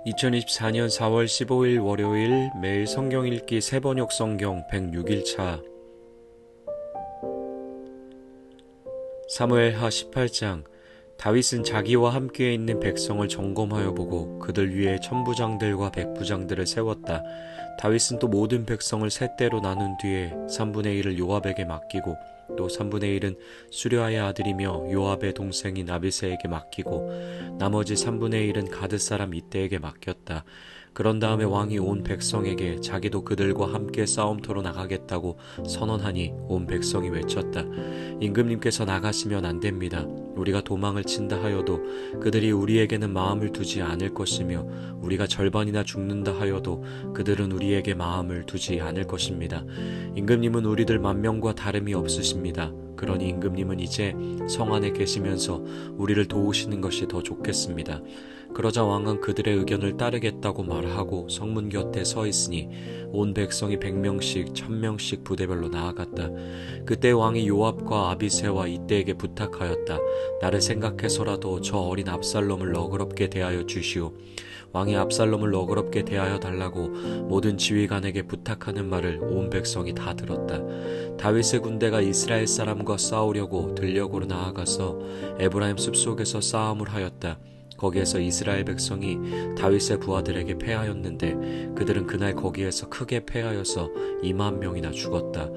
2024년 4월 15일 월요일 매일 성경 읽기 세번역 성경 106일차 사무엘하 18장. 다윗은 자기와 함께 있는 백성을 점검하여 보고 그들 위에 천부장들과 백부장들을 세웠다. 다윗은 또 모든 백성을 세 때로 나눈 뒤에 3분의 1을 요압에게 맡기고 또 3분의 1은 수랴의 아들이며 요압의 동생인 아비새에게 맡기고 나머지 3분의 1은 가드 사람 이때에게 맡겼다. 그런 다음에 왕이 온 백성에게 자기도 그들과 함께 싸움터로 나가겠다고 선언하니 온 백성이 외쳤다. 임금님께서 나가시면 안 됩니다. 우리가 도망을 친다 하여도 그들이 우리에게는 마음을 두지 않을 것이며 우리가 절반이나 죽는다 하여도 그들은 우리에게 마음을 두지 않을 것입니다. 임금님은 우리들 10,000명과 다름이 없으십니다. 그러니 임금님은 이제 성 안에 계시면서 우리를 도우시는 것이 더 좋겠습니다. 그러자 왕은 그들의 의견을 따르겠다고 말하고 성문 곁에 서 있으니 온 백성이 100명씩 1000명씩 부대별로 나아갔다. 그때 왕이 요압과 아비새와 이때에게 부탁하였다. 나를 생각해서라도 저 어린 압살롬을 너그럽게 대하여 주시오. 왕이 압살롬을 너그럽게 대하여 달라고 모든 지휘관에게 부탁하는 말을 온 백성이 다 들었다. 다윗의 군대가 이스라엘 사람과 싸우려고 들녘으로 나아가서 에브라임 숲속에서 싸움을 하였다. 거기에서 이스라엘 백성이 다윗의 부하들에게 패하였는데 그들은 그날 거기에서 크게 패하여서 20,000명이나 죽었다.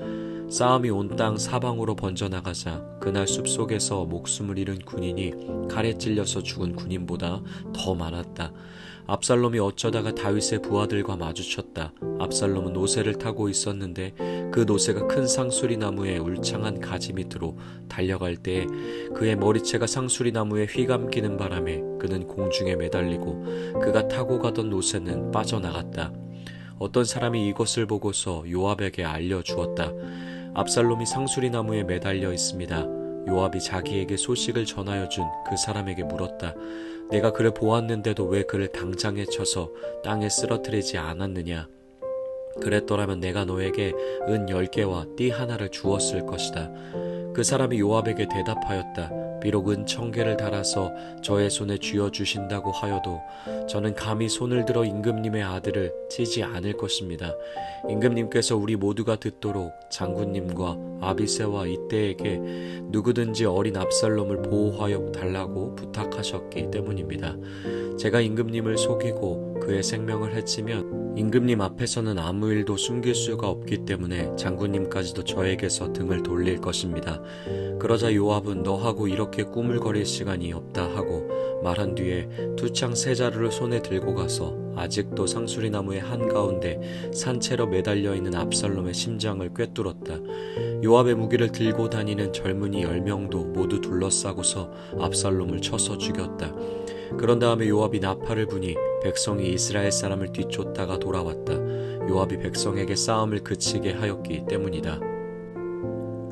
싸움이 온 땅 사방으로 번져나가자 그날 숲속에서 목숨을 잃은 군인이 칼에 찔려서 죽은 군인보다 더 많았다. 압살롬이 어쩌다가 다윗의 부하들과 마주쳤다. 압살롬은 노새를 타고 있었는데 그 노새가 큰 상수리 나무의 울창한 가지 밑으로 달려갈 때에 그의 머리채가 상수리 나무에 휘감기는 바람에 그는 공중에 매달리고 그가 타고 가던 노새는 빠져나갔다. 어떤 사람이 이것을 보고서 요압에게 알려주었다. 압살롬이 상수리 나무에 매달려 있습니다. 요압이 자기에게 소식을 전하여 준 그 사람에게 물었다. 내가 그를 보았는데도 왜 그를 당장에 쳐서 땅에 쓰러뜨리지 않았느냐? 그랬더라면 내가 너에게 은 10개와 띠 하나를 주었을 것이다. 그 사람이 요압에게 대답하였다. 비록 은 1,000개를 달아서 저의 손에 쥐어주신다고 하여도 저는 감히 손을 들어 임금님의 아들을 치지 않을 것입니다. 임금님께서 우리 모두가 듣도록 장군님과 아비새와 이때에게 누구든지 어린 압살롬을 보호하여 달라고 부탁하셨기 때문입니다. 제가 임금님을 속이고 그의 생명을 해치면 임금님 앞에서는 아무 일도 숨길 수가 없기 때문에 장군님까지도 저에게서 등을 돌릴 것입니다. 그러자 요압은 너하고 이렇게 꾸물거릴 시간이 없다 하고 말한 뒤에 투창 세 자루를 손에 들고 가서 아직도 상수리 나무의 한가운데 산채로 매달려 있는 압살롬의 심장을 꿰뚫었다. 요압의 무기를 들고 다니는 젊은이 10명도 모두 둘러싸고서 압살롬을 쳐서 죽였다. 그런 다음에 요압이 나팔을 부니 백성이 이스라엘 사람을 뒤쫓다가 돌아왔다. 요압이 백성에게 싸움을 그치게 하였기 때문이다.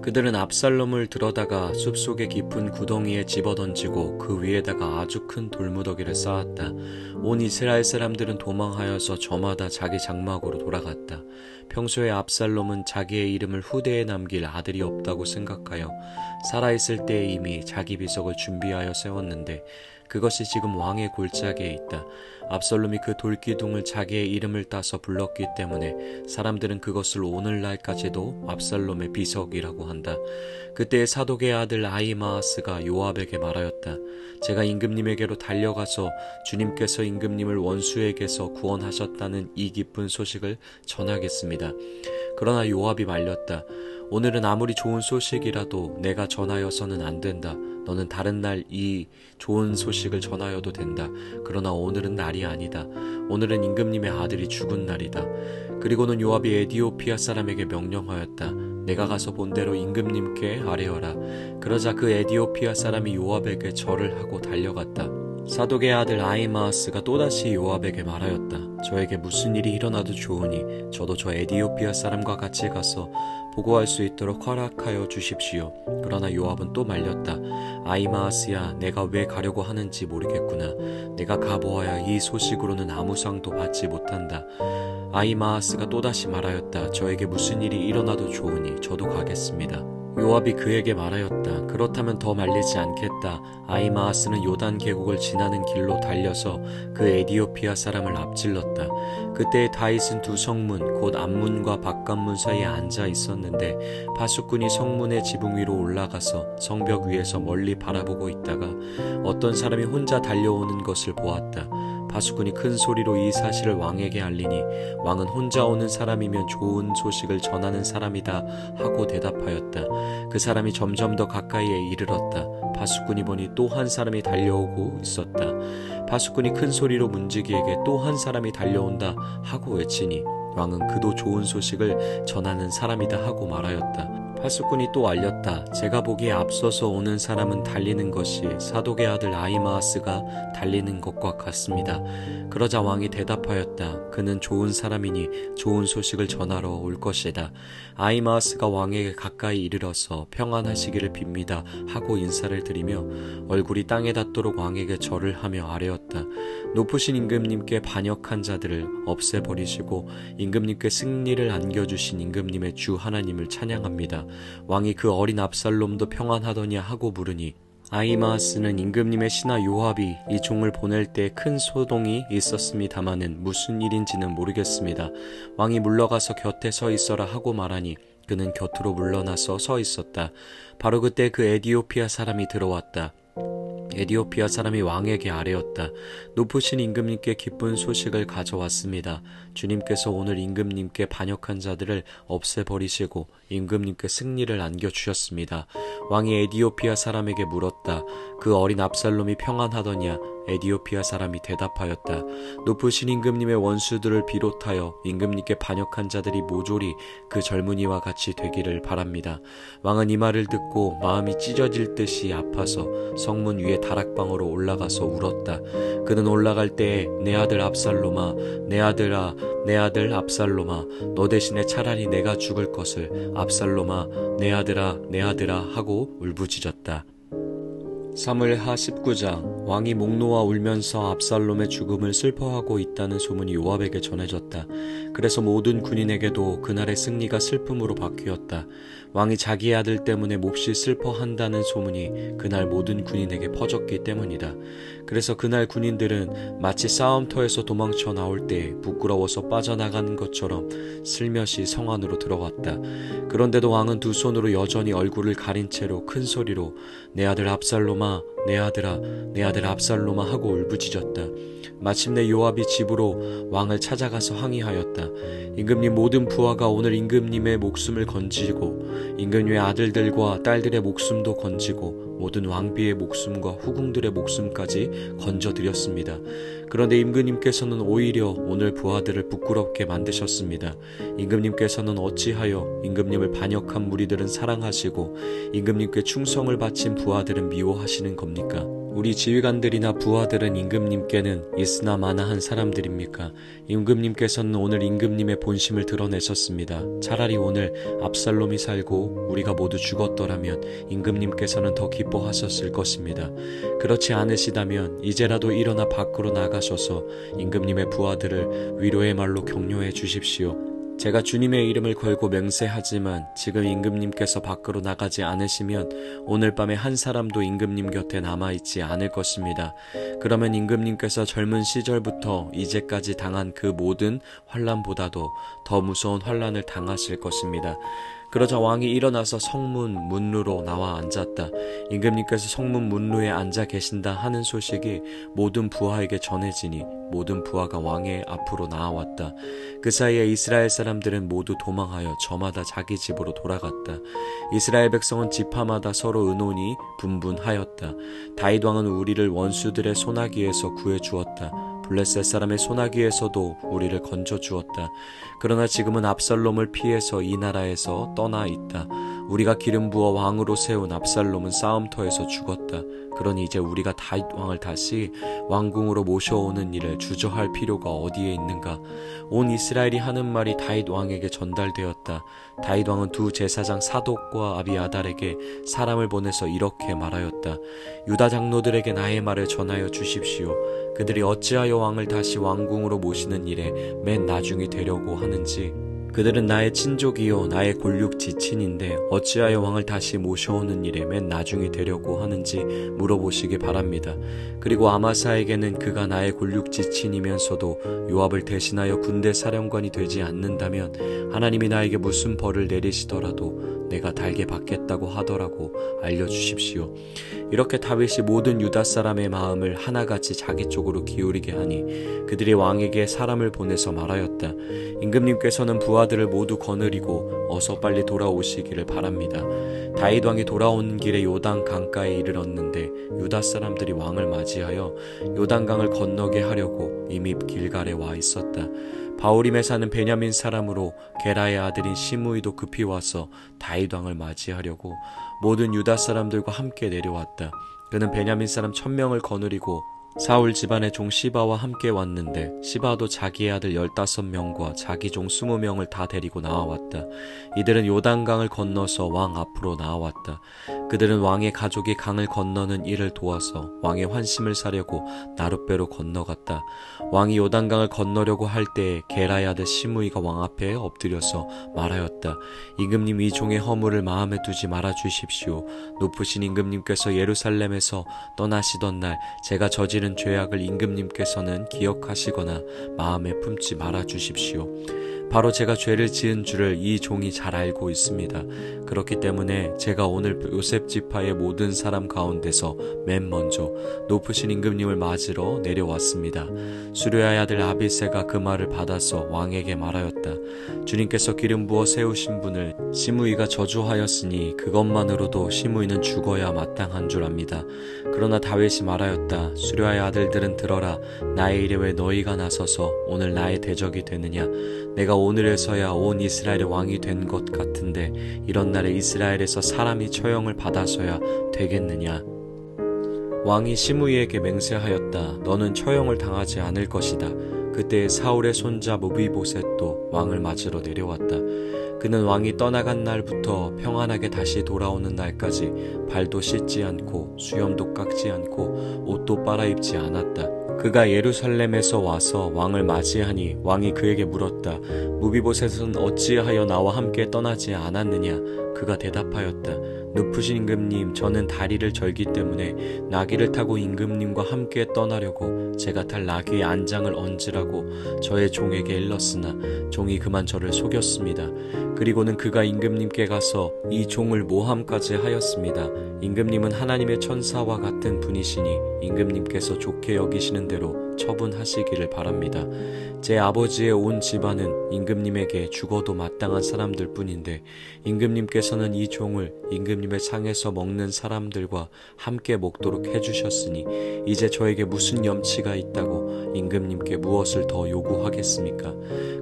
그들은 압살롬을 들어다가 숲속의 깊은 구덩이에 집어던지고 그 위에다가 아주 큰 돌무더기를 쌓았다. 온 이스라엘 사람들은 도망하여서 저마다 자기 장막으로 돌아갔다. 평소에 압살롬은 자기의 이름을 후대에 남길 아들이 없다고 생각하여 살아있을 때에 이미 자기 비석을 준비하여 세웠는데 그것이 지금 왕의 골짜기에 있다. 압살롬이 그 돌기둥을 자기의 이름을 따서 불렀기 때문에 사람들은 그것을 오늘날까지도 압살롬의 비석이라고 한다. 그때 사독의 아들 아히마아스가 요압에게 말하였다. 제가 임금님에게로 달려가서 주님께서 임금님을 원수에게서 구원하셨다는 이 기쁜 소식을 전하겠습니다. 그러나 요압이 말렸다. 오늘은 아무리 좋은 소식이라도 내가 전하여서는 안 된다. 너는 다른 날 이 좋은 소식을 전하여도 된다. 그러나 오늘은 날이 아니다. 오늘은 임금님의 아들이 죽은 날이다. 그리고는 요압이 에디오피아 사람에게 명령하였다. 내가 가서 본대로 임금님께 아뢰어라. 그러자 그 에디오피아 사람이 요압에게 절을 하고 달려갔다. 사독의 아들 아히마아스가 또다시 요압에게 말하였다. 저에게 무슨 일이 일어나도 좋으니 저도 저 에디오피아 사람과 같이 가서 보고할 수 있도록 허락하여 주십시오. 그러나 요압은 또 말렸다. 아히마아스야, 내가 왜 가려고 하는지 모르겠구나. 내가 가보아야 이 소식으로는 아무 상도 받지 못한다. 아히마아스가 또다시 말하였다. 저에게 무슨 일이 일어나도 좋으니 저도 가겠습니다. 요압이 그에게 말하였다. 그렇다면 더 말리지 않겠다. 아히마아스는 요단 계곡을 지나는 길로 달려서 그 에디오피아 사람을 앞질렀다. 그때 다윗은 두 성문 곧 앞문과 바깥문 사이에 앉아 있었는데 파수꾼이 성문의 지붕 위로 올라가서 성벽 위에서 멀리 바라보고 있다가 어떤 사람이 혼자 달려오는 것을 보았다. 파수꾼이 큰 소리로 이 사실을 왕에게 알리니 왕은 혼자 오는 사람이면 좋은 소식을 전하는 사람이다 하고 대답하였다. 그 사람이 점점 더 가까이에 이르렀다. 파수꾼이 보니 또 한 사람이 달려오고 있었다. 파수꾼이 큰 소리로 문지기에게 또 한 사람이 달려온다 하고 외치니 왕은 그도 좋은 소식을 전하는 사람이다 하고 말하였다. 파수꾼이 또 알렸다. 제가 보기에 앞서서 오는 사람은 달리는 것이 사독의 아들 아히마아스가 달리는 것과 같습니다. 그러자 왕이 대답하였다. 그는 좋은 사람이니 좋은 소식을 전하러 올 것이다. 아히마아스가 왕에게 가까이 이르러서 평안하시기를 빕니다 하고 인사를 드리며 얼굴이 땅에 닿도록 왕에게 절을 하며 아뢰었다. 높으신 임금님께 반역한 자들을 없애버리시고 임금님께 승리를 안겨주신 임금님의 주 하나님을 찬양합니다. 왕이 그 어린 압살롬도 평안하더냐 하고 물으니 아히마아스는 임금님의 신하 요압이 이 종을 보낼 때 큰 소동이 있었습니다마는 무슨 일인지는 모르겠습니다. 왕이 물러가서 곁에 서 있어라 하고 말하니 그는 곁으로 물러나서 서 있었다. 바로 그때 그 에디오피아 사람이 들어왔다. 에디오피아 사람이 왕에게 아뢰었다. 높으신 임금님께 기쁜 소식을 가져왔습니다. 주님께서 오늘 임금님께 반역한 자들을 없애버리시고 임금님께 승리를 안겨주셨습니다. 왕이 에디오피아 사람에게 물었다. 그 어린 압살롬이 평안하더냐? 에디오피아 사람이 대답하였다. 높으신 임금님의 원수들을 비롯하여 임금님께 반역한 자들이 모조리 그 젊은이와 같이 되기를 바랍니다. 왕은 이 말을 듣고 마음이 찢어질 듯이 아파서 성문 위에 다락방으로 올라가서 울었다. 그는 올라갈 때에 내 아들 압살롬아, 내 아들아, 내 아들 압살롬아, 너 대신에 차라리 내가 죽을 것을 압살롬아, 내 아들아, 내 아들아 하고 울부짖었다. 사무엘하 19장. 왕이 목 놓아 울면서 압살롬의 죽음을 슬퍼하고 있다는 소문이 요압에게 전해졌다. 그래서 모든 군인에게도 그날의 승리가 슬픔으로 바뀌었다. 왕이 자기 아들 때문에 몹시 슬퍼한다는 소문이 그날 모든 군인에게 퍼졌기 때문이다. 그래서 그날 군인들은 마치 싸움터에서 도망쳐 나올 때 부끄러워서 빠져나가는 것처럼 슬며시 성 안으로 들어갔다. 그런데도 왕은 두 손으로 여전히 얼굴을 가린 채로 큰 소리로 내 아들 압살롬아, 내 아들아, 내 아들 압살롬아 하고 울부짖었다. 마침내 요압이 집으로 왕을 찾아가서 항의하였다. 임금님 모든 부하가 오늘 임금님의 목숨을 건지고 임금님의 아들들과 딸들의 목숨도 건지고 모든 왕비의 목숨과 후궁들의 목숨까지 건져드렸습니다. 그런데 임금님께서는 오히려 오늘 부하들을 부끄럽게 만드셨습니다. 임금님께서는 어찌하여 임금님을 반역한 무리들은 사랑하시고 임금님께 충성을 바친 부하들은 미워하시는 겁니까? 우리 지휘관들이나 부하들은 임금님께는 있으나 마나한 사람들입니까? 임금님께서는 오늘 임금님의 본심을 드러내셨습니다. 차라리 오늘 압살롬이 살고 우리가 모두 죽었더라면 임금님께서는 더 기뻐하셨을 것입니다. 그렇지 않으시다면 이제라도 일어나 밖으로 나가셔서 임금님의 부하들을 위로의 말로 격려해 주십시오. 제가 주님의 이름을 걸고 맹세하지만 지금 임금님께서 밖으로 나가지 않으시면 오늘 밤에 한 사람도 임금님 곁에 남아있지 않을 것입니다. 그러면 임금님께서 젊은 시절부터 이제까지 당한 그 모든 환난보다도 더 무서운 환난을 당하실 것입니다. 그러자 왕이 일어나서 성문 문루로 나와 앉았다. 임금님께서 성문 문루에 앉아 계신다 하는 소식이 모든 부하에게 전해지니 모든 부하가 왕의 앞으로 나아왔다. 그 사이에 이스라엘 사람들은 모두 도망하여 저마다 자기 집으로 돌아갔다. 이스라엘 백성은 지파마다 서로 의논이 분분하였다. 다윗 왕은 우리를 원수들의 손아귀에서 구해주었다. 블레셋 사람의 손아귀에서도 우리를 건져주었다. 그러나 지금은 압살롬을 피해서 이 나라에서 떠나 있다. 우리가 기름 부어 왕으로 세운 압살롬은 싸움터에서 죽었다. 그러니 이제 우리가 다윗 왕을 다시 왕궁으로 모셔오는 일을 주저할 필요가 어디에 있는가? 온 이스라엘이 하는 말이 다윗 왕에게 전달되었다. 다윗 왕은 두 제사장 사독과 아비아달에게 사람을 보내서 이렇게 말하였다. 유다 장로들에게 나의 말을 전하여 주십시오. 그들이 어찌하여 왕을 다시 왕궁으로 모시는 일에 맨 나중이 되려고 하는지 그들은 나의 친족이요 나의 골육 지친인데 어찌하여 왕을 다시 모셔오는 일에 맨 나중에 되려고 하는지 물어보시기 바랍니다. 그리고 아마사에게는 그가 나의 골육 지친이면서도 요압을 대신하여 군대 사령관이 되지 않는다면 하나님이 나에게 무슨 벌을 내리시더라도 내가 달게 받겠다고 하더라고 알려주십시오. 이렇게 다윗이 모든 유다 사람의 마음을 하나같이 자기 쪽으로 기울이게 하니 그들이 왕에게 사람을 보내서 말하였다. 임금님께서는 부하들을 모두 거느리고 어서 빨리 돌아오시기를 바랍니다. 다윗 왕이 돌아온 길에 요단 강가에 이르렀는데 유다 사람들이 왕을 맞이하여 요단강을 건너게 하려고 이미 길갈에 와 있었다. 바후림에 사는 베냐민 사람으로 게라의 아들인 시므이도 급히 와서 다윗 왕을 맞이하려고 모든 유다 사람들과 함께 내려왔다. 그는 베냐민 사람 1000명을 거느리고 사울 집안의 종 시바와 함께 왔는데 시바도 자기의 아들 15명과 자기 종 20명을 다 데리고 나와왔다. 이들은 요단강을 건너서 왕 앞으로 나와왔다. 그들은 왕의 가족이 강을 건너는 일을 도와서 왕의 환심을 사려고 나룻배로 건너갔다. 왕이 요단강을 건너려고 할 때에 게라의 아들 시므이가 왕 앞에 엎드려서 말하였다. 임금님 이 종의 허물을 마음에 두지 말아 주십시오. 높으신 임금님께서 예루살렘에서 떠나시던 날 제가 저지른 죄악을 임금님께서는 기억하시거나 마음에 품지 말아 주십시오. 바로 제가 죄를 지은 줄을 이 종이 잘 알고 있습니다. 그렇기 때문에 제가 오늘 요셉 지파의 모든 사람 가운데서 맨 먼저 높으신 임금님을 맞으러 내려왔습니다. 수르야의 아들 아비새가 그 말을 받아서 왕에게 말하였다. 주님께서 기름 부어 세우신 분을 시므이가 저주하였으니 그것만으로도 시므이는 죽어야 마땅한 줄 압니다. 그러나 다윗이 말하였다. 수르야의 아들들은 들어라. 나의 일에 왜 너희가 나서서 오늘 나의 대적이 되느냐. 내가 오늘에서야 온 이스라엘의 왕이 된 것 같은데 이런 날에 이스라엘에서 사람이 처형을 받아서야 되겠느냐. 왕이 시므이에게 맹세하였다. 너는 처형을 당하지 않을 것이다. 그때 사울의 손자 무비보셋도 왕을 맞으러 내려왔다. 그는 왕이 떠나간 날부터 평안하게 다시 돌아오는 날까지 발도 씻지 않고 수염도 깎지 않고 옷도 빨아입지 않았다. 그가 예루살렘에서 와서 왕을 맞이하니 왕이 그에게 물었다. 무비보셋은 어찌하여 나와 함께 떠나지 않았느냐? 그가 대답하였다. 높으신 임금님, 저는 다리를 절기 때문에 나귀를 타고 임금님과 함께 떠나려고 제가 탈 나귀의 안장을 얹으라고 저의 종에게 일렀으나 종이 그만 저를 속였습니다. 그리고는 그가 임금님께 가서 이 종을 모함까지 하였습니다. 임금님은 하나님의 천사와 같은 분이시니 임금님께서 좋게 여기시는 대로 처분하시기를 바랍니다. 제 아버지의 온 집안은 임금님에게 죽어도 마땅한 사람들 뿐인데 임금님께서는 이 종을 임금님의 상에서 먹는 사람들과 함께 먹도록 해주셨으니 이제 저에게 무슨 염치가 있다고 임금님께 무엇을 더 요구하겠습니까?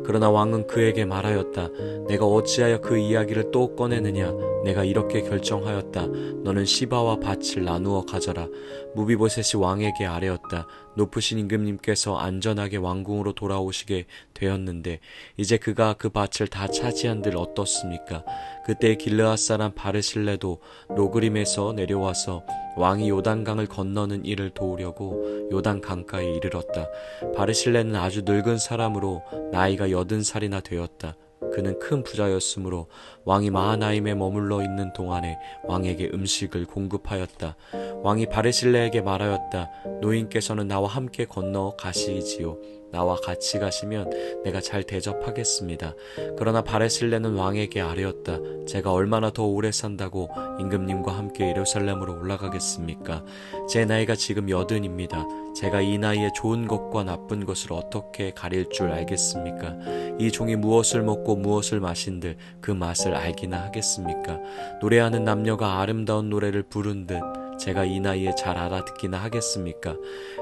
그러나 왕은 그에게 말하였다. 내가 어찌하여 그 이야기를 또 꺼내느냐? 내가 이렇게 결정하였다. 너는 시바와 밭을 나누어 가져라. 무비보셋이 왕에게 아뢰었다. 높으신 임금님께서 안전하게 왕궁으로 돌아오시게 되었는데 이제 그가 그 밭을 다 차지한들 어떻습니까? 그때 길르앗 사람 바르실레도 로그림에서 내려와서 왕이 요단강을 건너는 일을 도우려고 요단 강가에 이르렀다. 바르실레는 아주 늙은 사람으로 나이가 80살이나 되었다. 그는 큰 부자였으므로 왕이 마하나임에 머물러 있는 동안에 왕에게 음식을 공급하였다. 왕이 바르실레에게 말하였다. 노인께서는 나와 함께 건너 가시지요. 나와 같이 가시면 내가 잘 대접하겠습니다. 그러나 바르실레는 왕에게 아뢰었다. 제가 얼마나 더 오래 산다고 임금님과 함께 예루살렘으로 올라가겠습니까? 제 나이가 지금 80입니다. 제가 이 나이에 좋은 것과 나쁜 것을 어떻게 가릴 줄 알겠습니까? 이 종이 무엇을 먹고 무엇을 마신들 그 맛을 알기나 하겠습니까? 노래하는 남녀가 아름다운 노래를 부른 듯 제가 이 나이에 잘 알아듣기나 하겠습니까?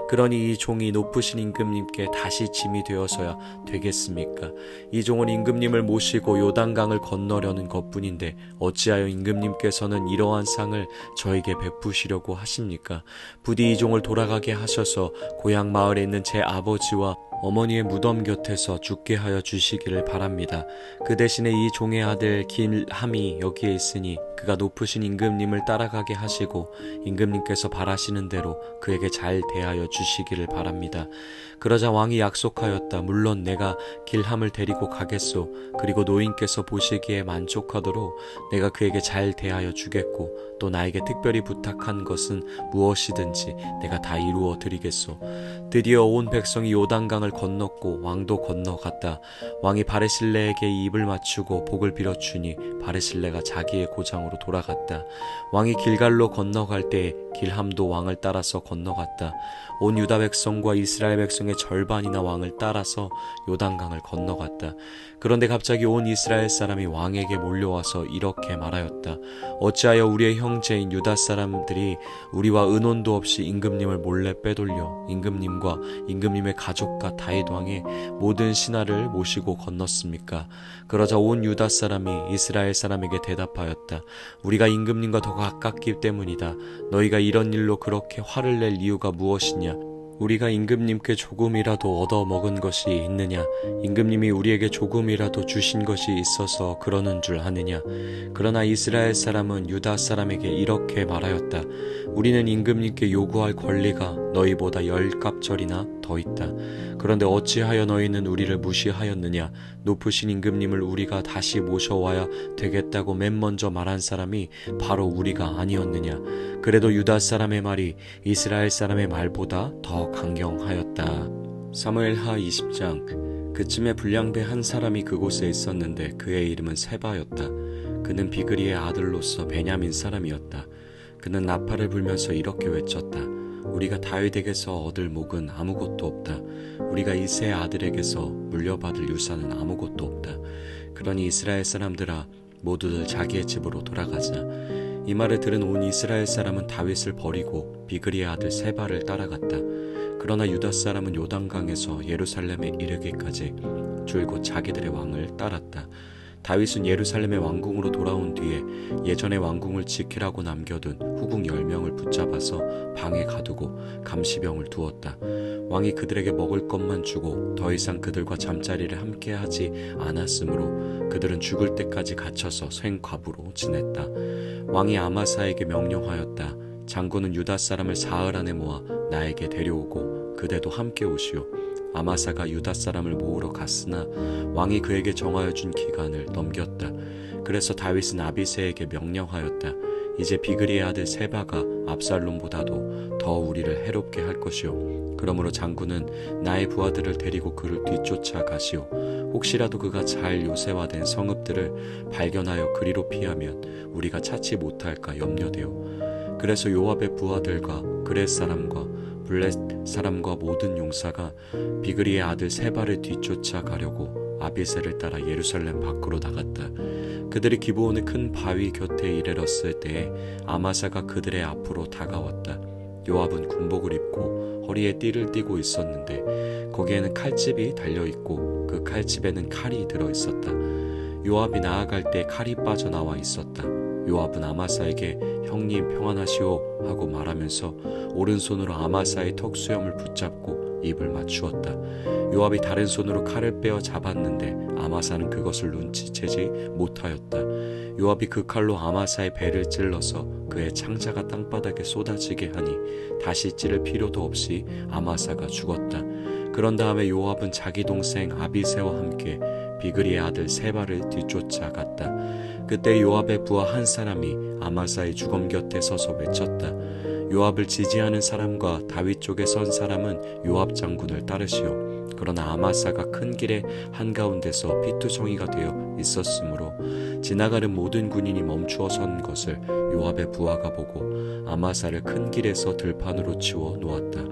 그러니 이 종이 높으신 임금님께 다시 짐이 되어서야 되겠습니까? 이 종은 임금님을 모시고 요단강을 건너려는 것뿐인데 어찌하여 임금님께서는 이러한 상을 저에게 베푸시려고 하십니까? 부디 이 종을 돌아가게 하셔서 고향 마을에 있는 제 아버지와 어머니의 무덤 곁에서 죽게 하여 주시기를 바랍니다. 그 대신에 이 종의 아들 길함이 여기에 있으니 그가 높으신 임금님을 따라가게 하시고 임금님께서 바라시는 대로 그에게 잘 대하여 주시기를 바랍니다. 그러자 왕이 약속하였다. 물론 내가 길함을 데리고 가겠소. 그리고 노인께서 보시기에 만족하도록 내가 그에게 잘 대하여 주겠고 또 나에게 특별히 부탁한 것은 무엇이든지 내가 다 이루어 드리겠소. 드디어 온 백성이 요단강을 건넜고 왕도 건너갔다. 왕이 바르실레에게 입을 맞추고 복을 빌어주니 바르실레가 자기의 고장으로 돌아갔다. 왕이 길갈로 건너갈 때 길함도 왕을 따라서 건너갔다. 온 유다 백성과 이스라엘 백성의 절반이나 왕을 따라서 요단강을 건너갔다. 그런데 갑자기 온 이스라엘 사람이 왕에게 몰려와서 이렇게 말하였다. 어찌하여 우리의 형제인 유다 사람들이 우리와 의논도 없이 임금님을 몰래 빼돌려 임금님과 임금님의 가족과 다윗 왕의 모든 신하를 모시고 건넜습니까? 그러자 온 유다 사람이 이스라엘 사람에게 대답하였다. 우리가 임금님과 더 가깝기 때문이다. 너희가 이런 일로 그렇게 화를 낼 이유가 무엇이냐? 우리가 임금님께 조금이라도 얻어먹은 것이 있느냐? 임금님이 우리에게 조금이라도 주신 것이 있어서 그러는 줄 아느냐? 그러나 이스라엘 사람은 유다 사람에게 이렇게 말하였다. 우리는 임금님께 요구할 권리가 너희보다 10갑절이나 더 있다. 그런데 어찌하여 너희는 우리를 무시하였느냐? 높으신 임금님을 우리가 다시 모셔와야 되겠다고 맨 먼저 말한 사람이 바로 우리가 아니었느냐? 그래도 유다 사람의 말이 이스라엘 사람의 말보다 더 강경하였다. 사무엘하 20장. 그쯤에 불량배 한 사람이 그곳에 있었는데 그의 이름은 세바였다. 그는 비그리의 아들로서 베냐민 사람이었다. 그는 나팔을 불면서 이렇게 외쳤다. 우리가 다윗에게서 얻을 목은 아무것도 없다. 우리가 이새의 아들에게서 물려받을 유산은 아무것도 없다. 그러니 이스라엘 사람들아 모두들 자기의 집으로 돌아가자. 이 말을 들은 온 이스라엘 사람은 다윗을 버리고 비그리의 아들 세바를 따라갔다. 그러나 유다 사람은 요단강에서 예루살렘에 이르기까지 줄곧 자기들의 왕을 따랐다. 다윗은 예루살렘의 왕궁으로 돌아온 뒤에 예전의 왕궁을 지키라고 남겨둔 후궁 10명을 붙잡아서 방에 가두고 감시병을 두었다. 왕이 그들에게 먹을 것만 주고 더 이상 그들과 잠자리를 함께하지 않았으므로 그들은 죽을 때까지 갇혀서 생과부로 지냈다. 왕이 아마사에게 명령하였다. 장군은 유다 사람을 사흘 안에 모아 나에게 데려오고 그대도 함께 오시오. 아마사가 유다 사람을 모으러 갔으나 왕이 그에게 정하여 준 기간을 넘겼다. 그래서 다윗은 아비새에게 명령하였다. 이제 비그리의 아들 세바가 압살롬보다도 더 우리를 해롭게 할 것이오. 그러므로 장군은 나의 부하들을 데리고 그를 뒤쫓아 가시오. 혹시라도 그가 잘 요새화된 성읍들을 발견하여 그리로 피하면 우리가 찾지 못할까 염려되오. 그래서 요압의 부하들과 그렛 사람과 블렛 사람과 모든 용사가 비그리의 아들 세바를 뒤쫓아 가려고 아비새를 따라 예루살렘 밖으로 나갔다. 그들이 기브온의 큰 바위 곁에 이르렀을 때에 아마사가 그들의 앞으로 다가왔다. 요압은 군복을 입고 허리에 띠를 띠고 있었는데 거기에는 칼집이 달려있고 그 칼집에는 칼이 들어있었다. 요압이 나아갈 때 칼이 빠져나와 있었다. 요압은 아마사에게 형님 평안하시오 하고 말하면서 오른손으로 아마사의 턱수염을 붙잡고 입을 맞추었다. 요압이 다른 손으로 칼을 빼어 잡았는데 아마사는 그것을 눈치채지 못하였다. 요압이 그 칼로 아마사의 배를 찔러서 그의 창자가 땅바닥에 쏟아지게 하니 다시 찌를 필요도 없이 아마사가 죽었다. 그런 다음에 요압은 자기 동생 아비새와 함께 비그리의 아들 세바를 뒤쫓아갔다. 그때 요압의 부하 한 사람이 아마사의 주검 곁에 서서 외쳤다. 요압을 지지하는 사람과 다윗 쪽에 선 사람은 요압 장군을 따르시오. 그러나 아마사가 큰 길의 한가운데서 피투성이가 되어 있었으므로 지나가는 모든 군인이 멈추어 선 것을 요압의 부하가 보고 아마사를 큰 길에서 들판으로 치워 놓았다.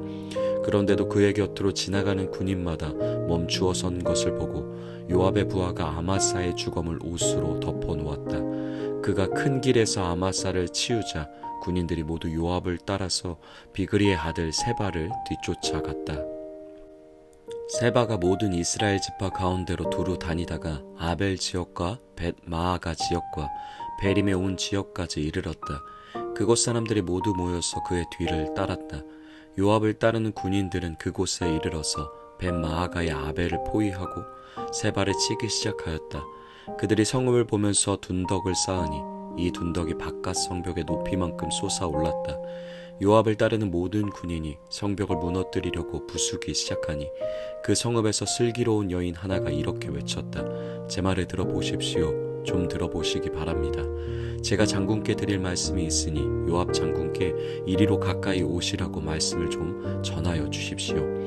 그런데도 그의 곁으로 지나가는 군인마다 멈추어 선 것을 보고 요압의 부하가 아마사의 주검을 옷으로 덮어 놓았다. 그가 큰 길에서 아마사를 치우자 군인들이 모두 요압을 따라서 비그리의 아들 세바를 뒤쫓아갔다. 세바가 모든 이스라엘 지파 가운데로 두루 다니다가 아벨 지역과 벳 마아가 지역과 베림에 온 지역까지 이르렀다. 그곳 사람들이 모두 모여서 그의 뒤를 따랐다. 요압을 따르는 군인들은 그곳에 이르러서 벤 마아가의 아벨을 포위하고 세 발을 치기 시작하였다. 그들이 성읍을 보면서 둔덕을 쌓으니 이 둔덕이 바깥 성벽의 높이만큼 솟아올랐다. 요압을 따르는 모든 군인이 성벽을 무너뜨리려고 부수기 시작하니 그 성읍에서 슬기로운 여인 하나가 이렇게 외쳤다. 제 말을 들어보십시오. 좀 들어보시기 바랍니다. 제가 장군께 드릴 말씀이 있으니 요압 장군께 이리로 가까이 오시라고 말씀을 좀 전하여 주십시오.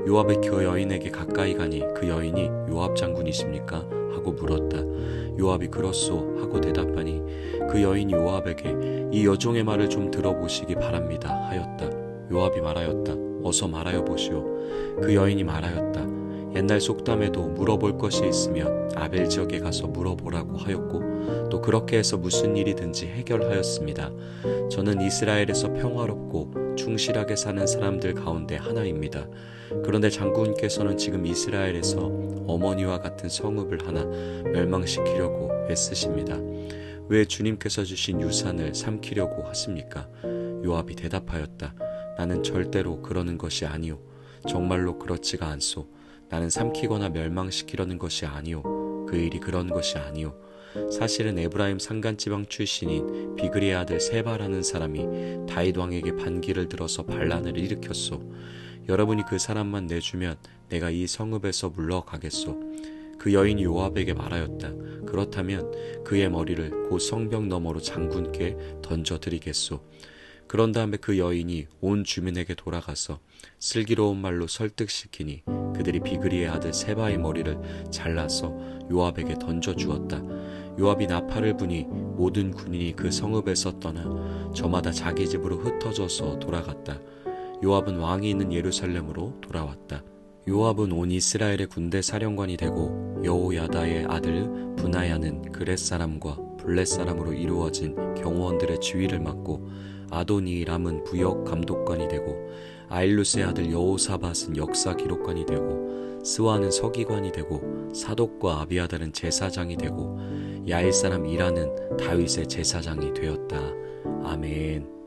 요압이 그 여인에게 가까이 가니 그 여인이 요압 장군이십니까? 하고 물었다. 요압이 그렇소 하고 대답하니 그 여인이 요압에게 이 여종의 말을 좀 들어보시기 바랍니다 하였다. 요압이 말하였다. 어서 말하여 보시오. 그 여인이 말하였다. 옛날 속담에도 물어볼 것이 있으면 아벨 지역에 가서 물어보라고 하였고 또 그렇게 해서 무슨 일이든지 해결하였습니다. 저는 이스라엘에서 평화롭고 충실하게 사는 사람들 가운데 하나입니다. 그런데 장군께서는 지금 이스라엘에서 어머니와 같은 성읍을 하나 멸망시키려고 애쓰십니다. 왜 주님께서 주신 유산을 삼키려고 하십니까? 요압이 대답하였다. 나는 절대로 그러는 것이 아니오. 정말로 그렇지가 않소. 나는 삼키거나 멸망시키려는 것이 아니오. 그 일이 그런 것이 아니오. 사실은 에브라임 산간지방 출신인 비그리의 아들 세바라는 사람이 다윗 왕에게 반기를 들어서 반란을 일으켰소. 여러분이 그 사람만 내주면 내가 이 성읍에서 물러가겠소. 그 여인이 요압에게 말하였다. 그렇다면 그의 머리를 곧 성벽 너머로 장군께 던져드리겠소. 그런 다음에 그 여인이 온 주민에게 돌아가서 슬기로운 말로 설득시키니 그들이 비그리의 아들 세바의 머리를 잘라서 요압에게 던져주었다. 요압이 나팔을 부니 모든 군인이 그 성읍에서 떠나 저마다 자기 집으로 흩어져서 돌아갔다. 요압은 왕이 있는 예루살렘으로 돌아왔다. 요압은 온 이스라엘의 군대 사령관이 되고 여호야다의 아들 브나야는 그렛 사람과 블렛 사람으로 이루어진 경호원들의 지휘를 맡고 아도니람은 부역 감독관이 되고 아일루스의 아들 여호사밧은 역사 기록관이 되고 스와는 서기관이 되고 사독과 아비아달은 제사장이 되고 야일 사람 이라는 다윗의 제사장이 되었다. 아멘.